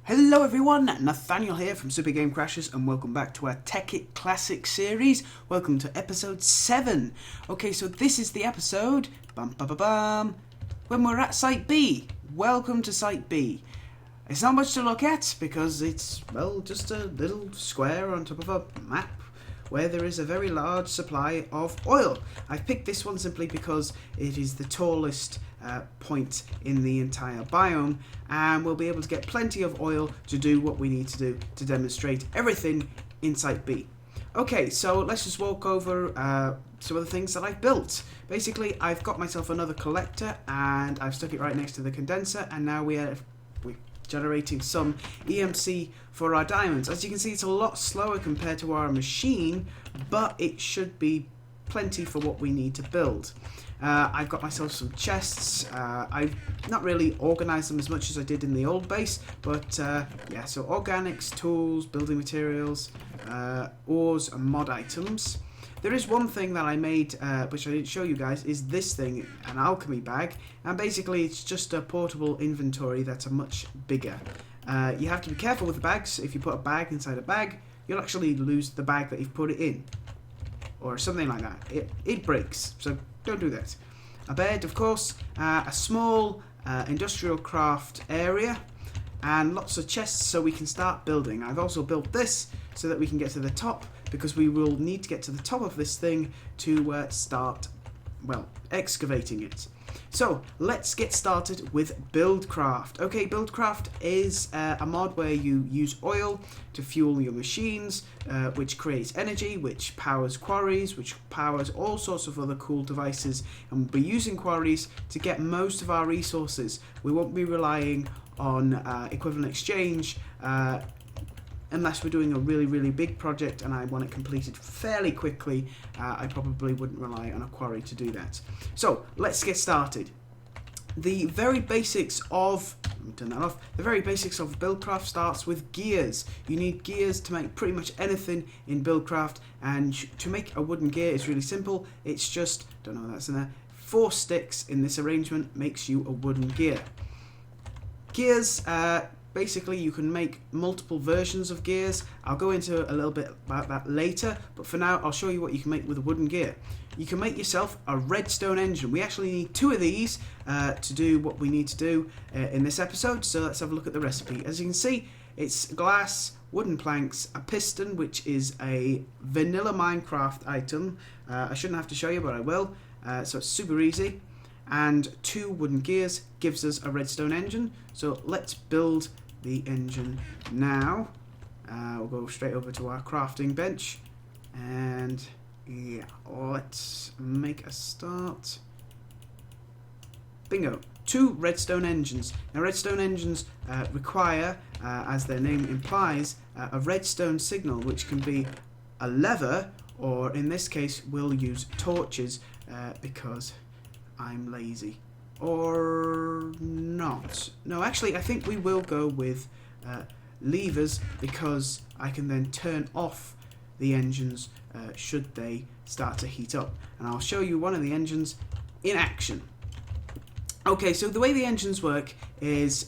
Hello everyone, Nathaniel here from Super Game Crashers and welcome back to our Tekkit Classic series. Welcome to episode 7. Okay, so this is the episode, when we're at Site B. Welcome to Site B. It's not much to look at because it's, well, just a little square on top of a map where there is a very large supply of oil. I've picked this one simply because it is the tallest point in the entire biome, and we'll be able to get plenty of oil to do what we need to do to demonstrate everything in Site B. Okay, so let's just walk over some of the things that I've built. Basically, I've got myself another collector and I've stuck it right next to the condenser, and now we're generating some EMC for our diamonds. As you can see, it's a lot slower compared to our machine, but it should be plenty for what we need to build. I've got myself some chests. I've not really organised them as much as I did in the old base, but yeah, so organics, tools, building materials, ores and mod items. There is one thing that I made, which I didn't show you guys, is this thing, an alchemy bag, and basically it's just a portable inventory that's a much bigger. You have to be careful with the bags. If you put a bag inside a bag, you'll actually lose the bag that you've put it in, or something like that. It breaks, so don't do that. A bed, of course, a small industrial craft area, and lots of chests so we can start building. I've also built this so that we can get to the top, because we will need to get to the top of this thing to start, well, excavating it. So let's get started with Buildcraft. Okay, Buildcraft is a mod where you use oil to fuel your machines, which creates energy, which powers quarries, which powers all sorts of other cool devices, and we'll be using quarries to get most of our resources. We won't be relying on equivalent exchange unless we're doing a really big project and I want it completed fairly quickly. I probably wouldn't rely on a quarry to do that. So let's get started. The very basics of Buildcraft starts with gears. You need gears to make pretty much anything in Buildcraft, and to make a wooden gear is really simple. It's just, don't know what that's in there, 4 sticks in this arrangement makes you a wooden gear. Gears, basically you can make multiple versions of gears. I'll go into a little bit about that later, but for now I'll show you what you can make with a wooden gear. You can make yourself a redstone engine. We actually need 2 of these to do what we need to do in this episode, so let's have a look at the recipe. As you can see, it's glass, wooden planks, a piston, which is a vanilla Minecraft item. I shouldn't have to show you, but I will, so it's super easy. And 2 wooden gears gives us a redstone engine. So let's build the engine now. We'll go straight over to our crafting bench, and yeah, let's make a start. Bingo, 2 redstone engines. Now redstone engines require, as their name implies, a redstone signal, which can be a lever, or in this case we'll use torches because I'm lazy. Or not. No, actually I think we will go with levers, because I can then turn off the engines should they start to heat up. And I'll show you one of the engines in action. Okay, so the way the engines work is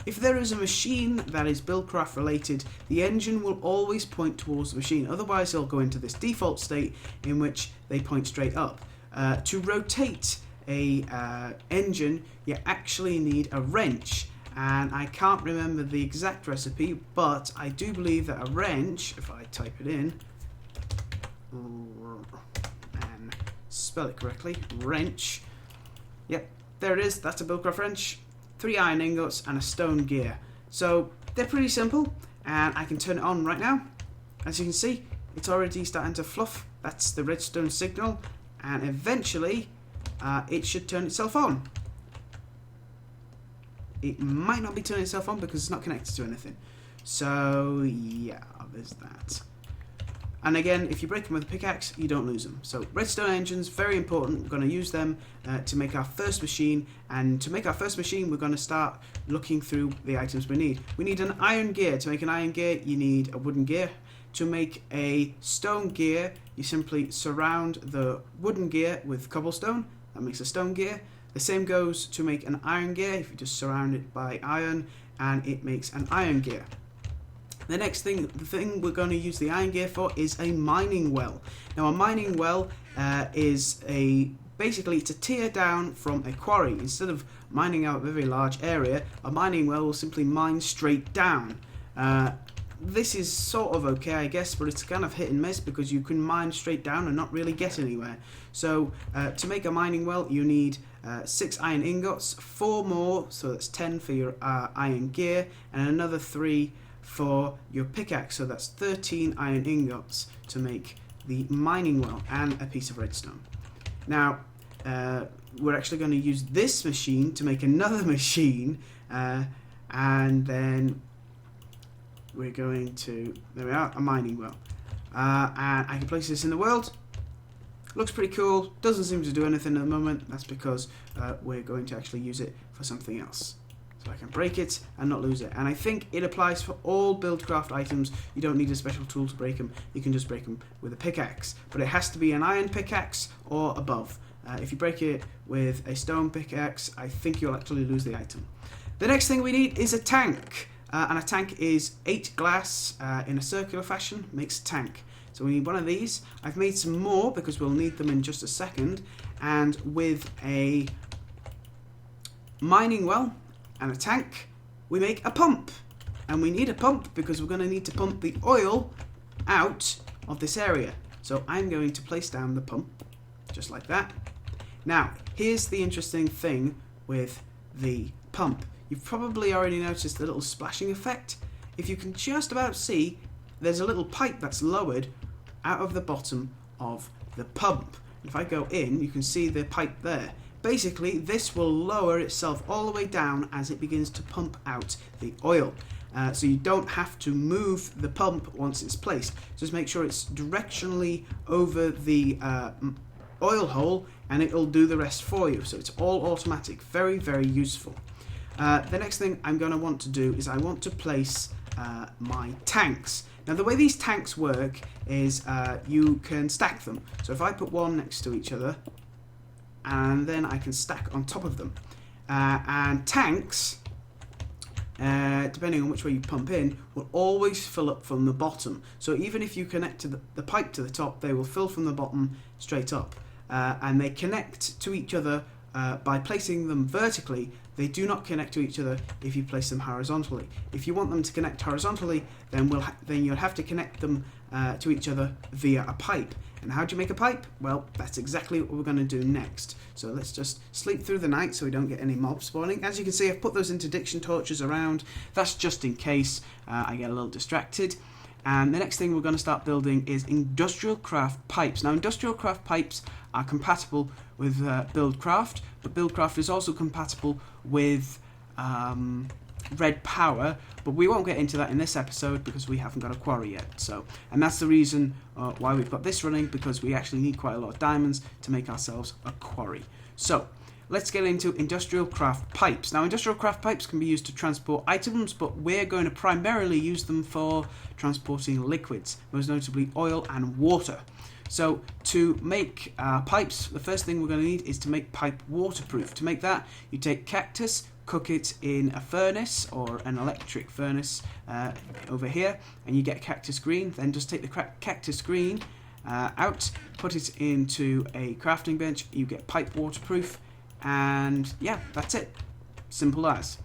if there is a machine that is Buildcraft related, the engine will always point towards the machine. Otherwise they'll go into this default state in which they point straight up. To rotate a engine, you actually need a wrench, and I can't remember the exact recipe, but I do believe that a wrench, if I type it in and spell it correctly, wrench, yep, there it is, that's a Buildcraft wrench, 3 iron ingots and a stone gear. So they're pretty simple, and I can turn it on right now. As you can see, it's already starting to fluff. That's the redstone signal, and eventually it should turn itself on. It might not be turning itself on because it's not connected to anything. So yeah, there's that. And again, if you break them with a pickaxe, you don't lose them. So redstone engines, very important. We're going to use them to make our first machine. And to make our first machine, we're going to start looking through the items we need. We need an iron gear. To make an iron gear, you need a wooden gear. To make a stone gear, you simply surround the wooden gear with cobblestone. That makes a stone gear. The same goes to make an iron gear. If you just surround it by iron, and it makes an iron gear. The thing we're going to use the iron gear for is a mining well. Now a mining well is basically it's a tear down from a quarry. Instead of mining out a very large area, a mining well will simply mine straight down. This is sort of okay, I guess, but it's kind of hit and miss because you can mine straight down and not really get anywhere. So to make a mining well, you need 6 iron ingots, 4 more, so that's 10 for your iron gear, and another 3 for your pickaxe, so that's 13 iron ingots to make the mining well, and a piece of redstone. Now, we're actually going to use this machine to make another machine, and then we're going to, there we are, a mining well. And I can place this in the world. Looks pretty cool, doesn't seem to do anything at the moment. That's because we're going to actually use it for something else. So I can break it and not lose it. And I think it applies for all Buildcraft items. You don't need a special tool to break them. You can just break them with a pickaxe. But it has to be an iron pickaxe or above. If you break it with a stone pickaxe, I think you'll actually lose the item. The next thing we need is a tank. And a tank is 8 glass in a circular fashion, makes a tank. So we need one of these. I've made some more because we'll need them in just a second. And with a mining well and a tank, we make a pump. And we need a pump because we're going to need to pump the oil out of this area. So I'm going to place down the pump, just like that. Now, here's the interesting thing with the pump. You've probably already noticed the little splashing effect. If you can just about see, there's a little pipe that's lowered out of the bottom of the pump. If I go in, you can see the pipe there. Basically, this will lower itself all the way down as it begins to pump out the oil. So you don't have to move the pump once it's placed. Just make sure it's directionally over the oil hole and it'll do the rest for you. So it's all automatic. Very, very useful. The next thing I'm going to want to do is I want to place my tanks. Now the way these tanks work is you can stack them. So if I put one next to each other, and then I can stack on top of them. And tanks, depending on which way you pump in, will always fill up from the bottom. So even if you connect to the pipe to the top, they will fill from the bottom straight up. And they connect to each other by placing them vertically. They do not connect to each other if you place them horizontally. If you want them to connect horizontally, then you'll have to connect them to each other via a pipe. And how do you make a pipe? Well, that's exactly what we're going to do next. So let's just sleep through the night so we don't get any mobs spawning. As you can see, I've put those interdiction torches around. That's just in case I get a little distracted. And the next thing we're going to start building is industrial craft pipes. Now, industrial craft pipes are compatible with Buildcraft, but Buildcraft is also compatible with Red Power, but we won't get into that in this episode because we haven't got a quarry yet. So, and that's the reason why we've got this running, because we actually need quite a lot of diamonds to make ourselves a quarry. So, let's get into industrial craft pipes. Now, industrial craft pipes can be used to transport items, but we're going to primarily use them for transporting liquids, most notably oil and water. So to make pipes, the first thing we're going to need is to make pipe waterproof. To make that, you take cactus, cook it in a furnace or an electric furnace over here, and you get cactus green. Then just take the cactus green out, put it into a crafting bench, you get pipe waterproof, and yeah, that's it. Simple as.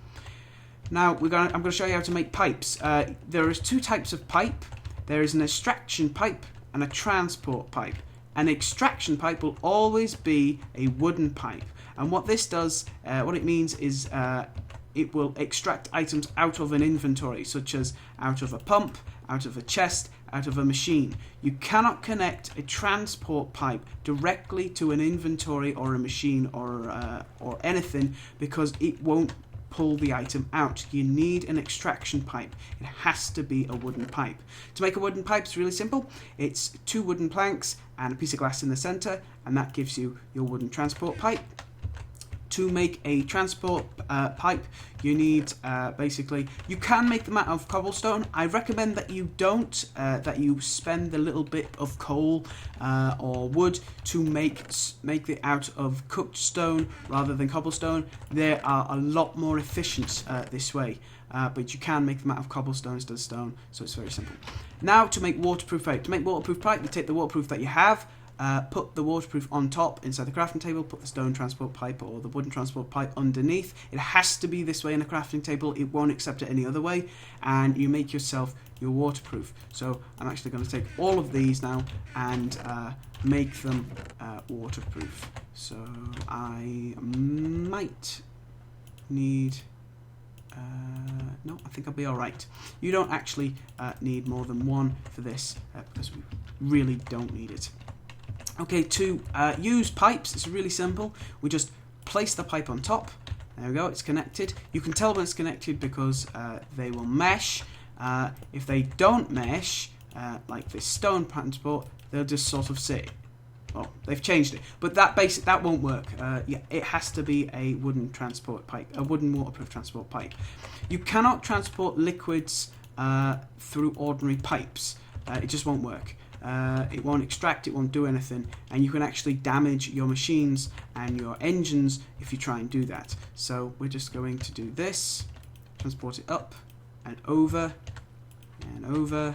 Now I'm going to show you how to make pipes. There is 2 types of pipe. There is an extraction pipe and a transport pipe. An extraction pipe will always be a wooden pipe, and what this does, what it means is it will extract items out of an inventory, such as out of a pump, out of a chest, out of a machine. You cannot connect a transport pipe directly to an inventory or a machine or anything, because it won't pull the item out. You need an extraction pipe. It has to be a wooden pipe. To make a wooden pipe, it's really simple. It's 2 wooden planks and a piece of glass in the center, and that gives you your wooden transport pipe. to make a transport pipe, you need basically, you can make them out of cobblestone. I recommend that you don't, that you spend a little bit of coal or wood to make it out of cooked stone rather than cobblestone. They are a lot more efficient this way. But you can make them out of cobblestone instead of stone, so it's very simple. Now to make waterproof pipe. To make waterproof pipe, you take the waterproof that you have, put the waterproof on top inside the crafting table, put the stone transport pipe or the wooden transport pipe underneath. It has to be this way in a crafting table, it won't accept it any other way, and you make yourself your waterproof. So I'm actually going to take all of these now and make them waterproof. So I might need... no, I think I'll be alright. You don't actually need more than one for this because we really don't need it. Okay, to use pipes, it's really simple. We just place the pipe on top. There we go, it's connected. You can tell when it's connected because they will mesh. If they don't mesh, like this stone transport, they'll just sort of sit. Well, they've changed it, but that won't work. Yeah, it has to be a wooden transport pipe, a wooden waterproof transport pipe. You cannot transport liquids through ordinary pipes. It just won't work. It won't extract, it won't do anything, and you can actually damage your machines and your engines if you try and do that. So we're just going to do this, transport it up and over, and over,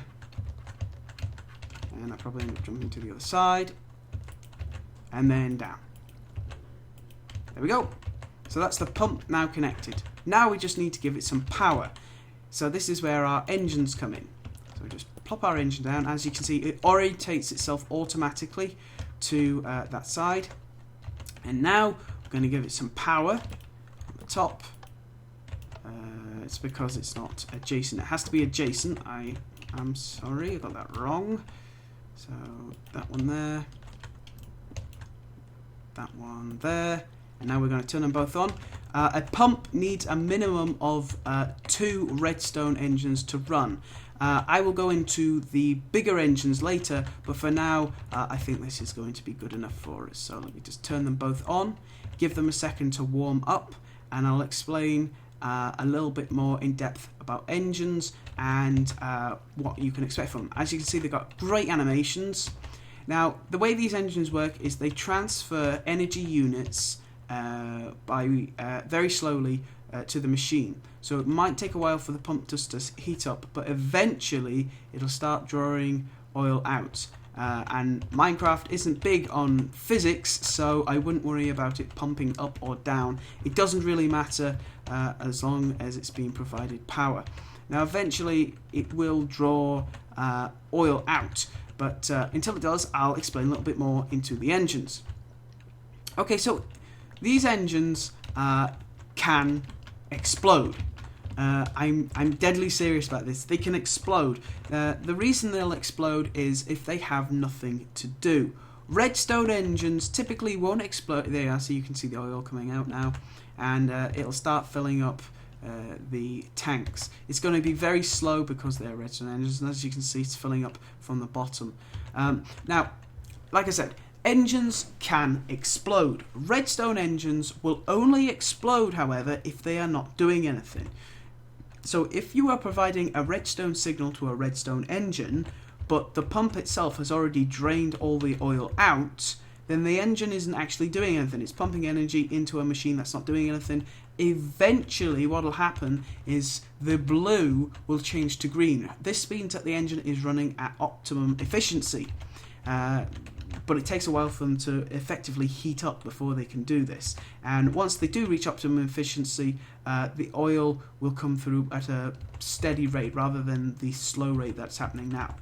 and I probably end up jumping to the other side. And then down. There we go. So that's the pump now connected. Now we just need to give it some power. So this is where our engines come in. So we just plop our engine down. As you can see, it orientates itself automatically to that side. And now we're going to give it some power on the top. It's because it's not adjacent. It has to be adjacent. I'm sorry, I got that wrong. So that one there. That one there, and now we're going to turn them both on. A pump needs a minimum of 2 redstone engines to run. I will go into the bigger engines later, but for now I think this is going to be good enough for us. So let me just turn them both on, give them a second to warm up, and I'll explain a little bit more in depth about engines and what you can expect from them. As you can see, they've got great animations. Now, the way these engines work is they transfer energy units very slowly to the machine. So it might take a while for the pump just to heat up, but eventually it'll start drawing oil out. And Minecraft isn't big on physics, so I wouldn't worry about it pumping up or down. It doesn't really matter as long as it's being provided power. Now, eventually it will draw oil out. But until it does, I'll explain a little bit more into the engines. Okay, so these engines can explode. I'm deadly serious about this. They can explode. The reason they'll explode is if they have nothing to do. Redstone engines typically won't explode. There you are, so you can see the oil coming out now. And it'll start filling up the tanks. It's going to be very slow because they're redstone engines, and as you can see, it's filling up from the bottom. Now, like I said, engines can explode. Redstone engines will only explode, however, if they are not doing anything. So if you are providing a redstone signal to a redstone engine, but the pump itself has already drained all the oil out, then the engine isn't actually doing anything. It's pumping energy into a machine that's not doing anything. Eventually what will happen is the blue will change to green. This means that the engine is running at optimum efficiency. But it takes a while for them to effectively heat up before they can do this. And once they do reach optimum efficiency, the oil will come through at a steady rate rather than the slow rate that's happening now.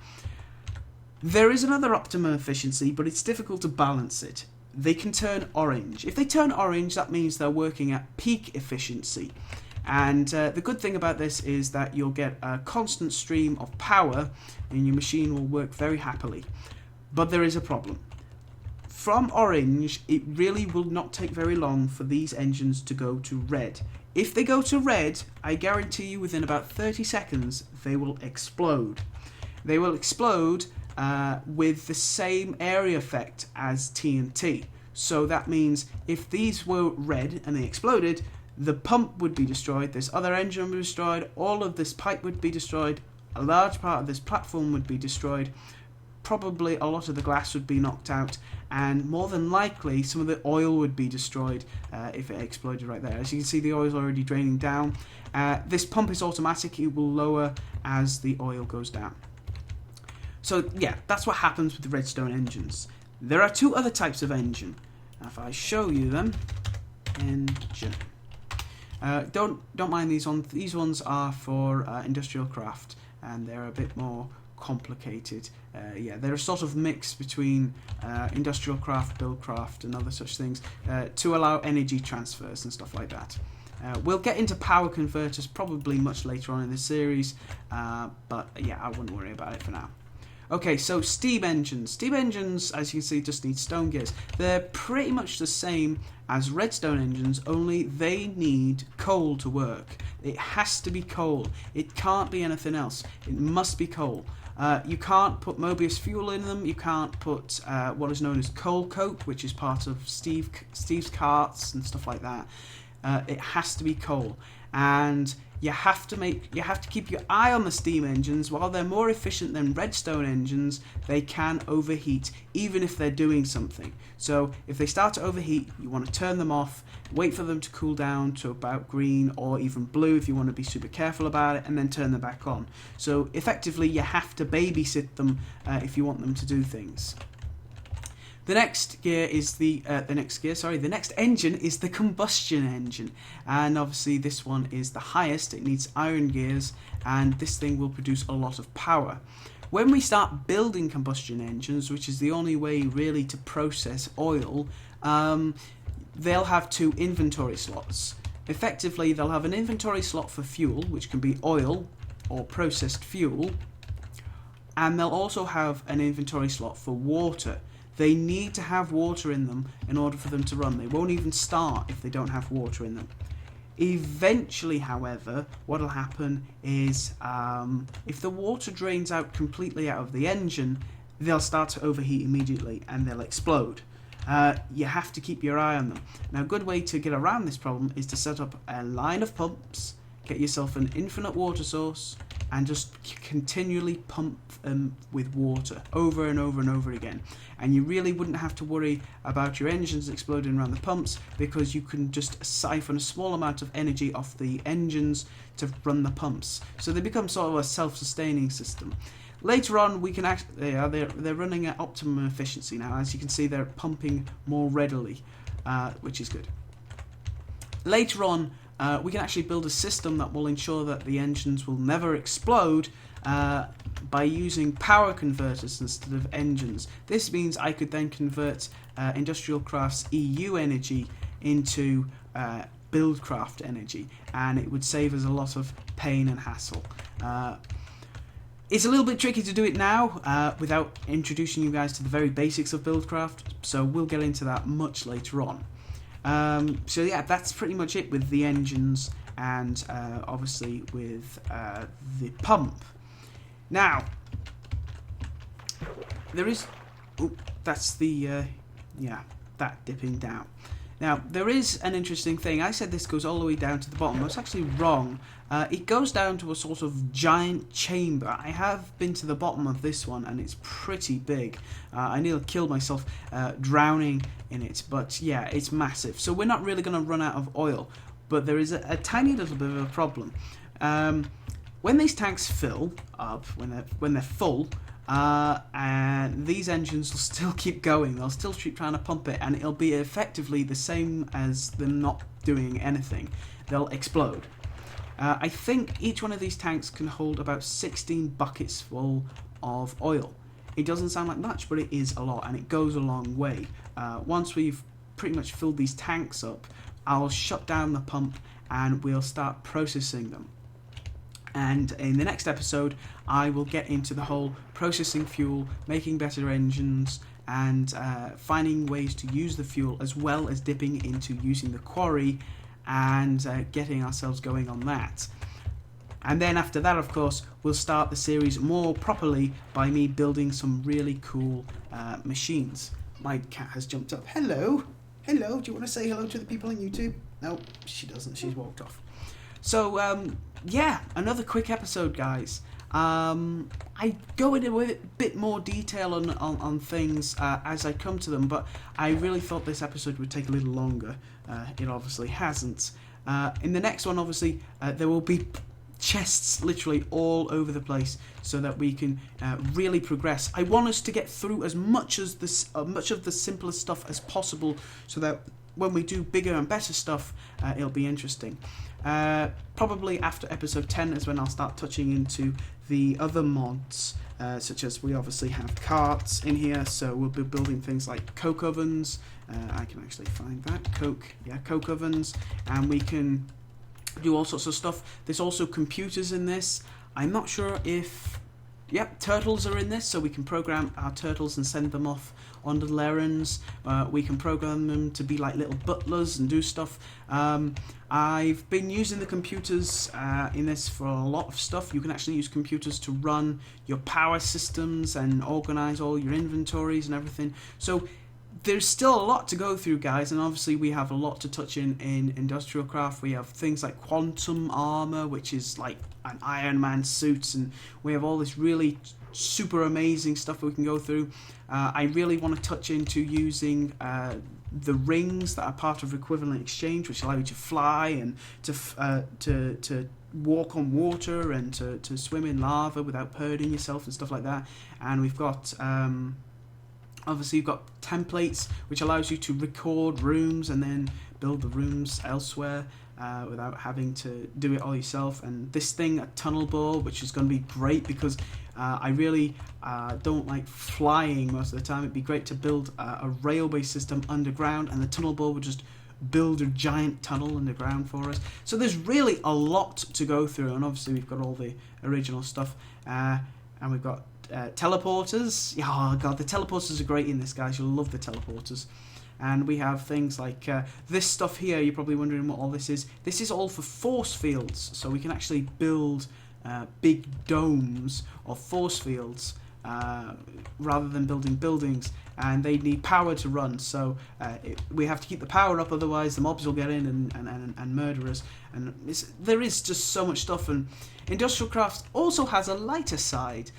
There is another optimum efficiency, but it's difficult to balance it. They can turn orange. If they turn orange, that means they're working at peak efficiency. And the good thing about this is that you'll get a constant stream of power and your machine will work very happily. But there is a problem. From orange, it really will not take very long for these engines to go to red. If they go to red, I guarantee you within about 30 seconds, they will explode. They will explode with the same area effect as TNT. So that means if these were red and they exploded, the pump would be destroyed, this other engine would be destroyed, all of this pipe would be destroyed, a large part of this platform would be destroyed, probably a lot of the glass would be knocked out, and more than likely some of the oil would be destroyed if it exploded right there. As you can see, the oil is already draining down. This pump is automatic, it will lower as the oil goes down. So yeah, that's what happens with the redstone engines. There are two other types of engine. Now, if I show you them, engine. Don't mind these ones. These ones are for industrial craft, and they're a bit more complicated. Yeah, they're a sort of mix between industrial craft, build craft, and other such things to allow energy transfers and stuff like that. We'll get into power converters probably much later on in the series, but yeah, I wouldn't worry about it for now. Okay, so steam engines. Steam engines, as you can see, just need stone gears. They're pretty much the same as redstone engines, only they need coal to work. It has to be coal. It can't be anything else. It must be coal. You can't put Mobius fuel in them. You can't put what is known as coal coke, which is part of Steve's carts and stuff like that. It has to be coal, and you have to keep your eye on the steam engines. While they're more efficient than redstone engines, they can overheat even if they're doing something. So if they start to overheat, you want to turn them off, wait for them to cool down to about green or even blue if you want to be super careful about it, and then turn them back on. So effectively you have to babysit them if you want them to do things. The next engine is the combustion engine, and obviously this one is the highest. It needs iron gears, and this thing will produce a lot of power. When we start building combustion engines, which is the only way really to process oil, they'll have two inventory slots. Effectively, they'll have an inventory slot for fuel, which can be oil or processed fuel, and they'll also have an inventory slot for water. They need to have water in them in order for them to run. They won't even start if they don't have water in them. Eventually, however, what will happen is if the water drains out completely out of the engine, they'll start to overheat immediately and they'll explode. You have to keep your eye on them. Now, a good way to get around this problem is to set up a line of pumps, get yourself an infinite water source, and just continually pump them with water over and over and over again. And you really wouldn't have to worry about your engines exploding around the pumps, because you can just siphon a small amount of energy off the engines to run the pumps. So they become sort of a self-sustaining system. Later on, we can they're running at optimum efficiency now. As you can see, they're pumping more readily, which is good. Later on, we can actually build a system that will ensure that the engines will never explode by using power converters instead of engines. This means I could then convert Industrial Craft's EU energy into Buildcraft energy, and it would save us a lot of pain and hassle. It's a little bit tricky to do it now without introducing you guys to the very basics of Buildcraft, so we'll get into that much later on. So yeah, that's pretty much it with the engines and obviously with the pump. Now, there is... Oh, that's the... that dipping down. Now, there is an interesting thing. I said this goes all the way down to the bottom. That's actually wrong. It goes down to a sort of giant chamber. I have been to the bottom of this one, and it's pretty big. I nearly killed myself drowning in it, but yeah, it's massive. So we're not really going to run out of oil, but there is a tiny little bit of a problem. When these tanks fill up, when they're full, and these engines will still keep going. They'll still keep trying to pump it, and it'll be effectively the same as them not doing anything. They'll explode. I think each one of these tanks can hold about 16 buckets full of oil. It doesn't sound like much, but it is a lot, and it goes a long way. Once we've pretty much filled these tanks up, I'll shut down the pump and we'll start processing them. And in the next episode, I will get into the whole processing fuel, making better engines, and finding ways to use the fuel, as well as dipping into using the quarry and getting ourselves going on that. And then after that, of course, we'll start the series more properly by me building some really cool machines. my cat has jumped up. Hello. Hello. Do you want to say hello to the people on YouTube? No, she doesn't. She's walked off. So, yeah, another quick episode, guys. I go into a bit more detail on things as I come to them, but I really thought this episode would take a little longer. It obviously hasn't. In the next one, obviously, there will be chests literally all over the place so that we can really progress. I want us to get through as much of the simplest stuff as possible so that when we do bigger and better stuff, it'll be interesting. Probably after episode 10 is when I'll start touching into the other mods, such as we obviously have carts in here, so we'll be building things like coke ovens. I can actually find that, coke ovens, and we can do all sorts of stuff. There's also computers in this. I'm not sure if... Yep, turtles are in this, so we can program our turtles and send them off on little errands. We can program them to be like little butlers and do stuff. I've been using the computers in this for a lot of stuff. You can actually use computers to run your power systems and organize all your inventories and everything. So there's still a lot to go through, guys, and obviously we have a lot to touch in industrial craft. We have things like quantum armor, which is like an Iron Man suit, and we have all this really super amazing stuff we can go through. I really want to touch into using the rings that are part of equivalent exchange, which allow you to fly and to walk on water and to swim in lava without hurting yourself and stuff like that. And we've got obviously you've got templates, which allows you to record rooms and then build the rooms elsewhere without having to do it all yourself. And this thing, a tunnel bore, which is going to be great because I really don't like flying most of the time. It'd be great to build a railway system underground, and the tunnel bore would just build a giant tunnel underground for us. So there's really a lot to go through, and obviously we've got all the original stuff, and we've got teleporters. Oh god, the teleporters are great in this, guys. You'll love the teleporters. And we have things like this stuff here. You're probably wondering what all this is. This is all for force fields, so we can actually build big domes of force fields rather than building buildings, and they need power to run, so we have to keep the power up, otherwise the mobs will get in and murder us. And there is just so much stuff. And Industrial Crafts also has a lighter side,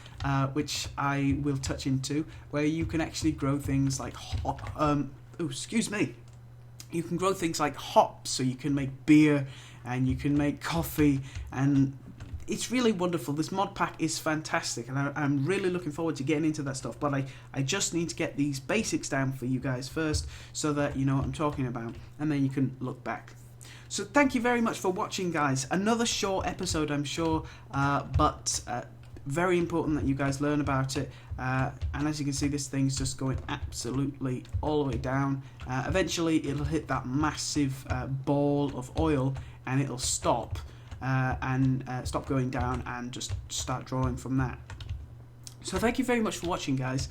which I will touch into, where you can actually grow things like you can grow things like hops, so you can make beer and you can make coffee, and it's really wonderful. This mod pack is fantastic, and I'm really looking forward to getting into that stuff, but I just need to get these basics down for you guys first so that you know what I'm talking about, and then you can look back. So thank you very much for watching, guys. Another short episode, I'm sure, but very important that you guys learn about it. And as you can see, this thing's just going absolutely all the way down. Eventually it'll hit that massive ball of oil, and it'll stop and stop going down and just start drawing from that. So thank you very much for watching, guys.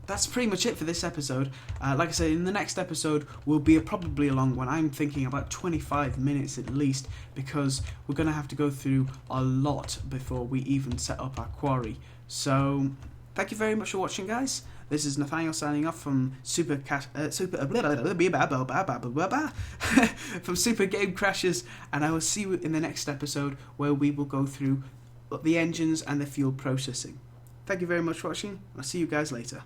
That's pretty much it for this episode. Like I said, in the next episode will be probably a long one. I'm thinking about 25 minutes at least, because we're going to have to go through a lot before we even set up our quarry. So thank you very much for watching, guys. This is Nathaniel signing off from Super Game Crashers, and I will see you in the next episode, where we will go through the engines and the fuel processing. Thank you very much for watching. I'll see you guys later.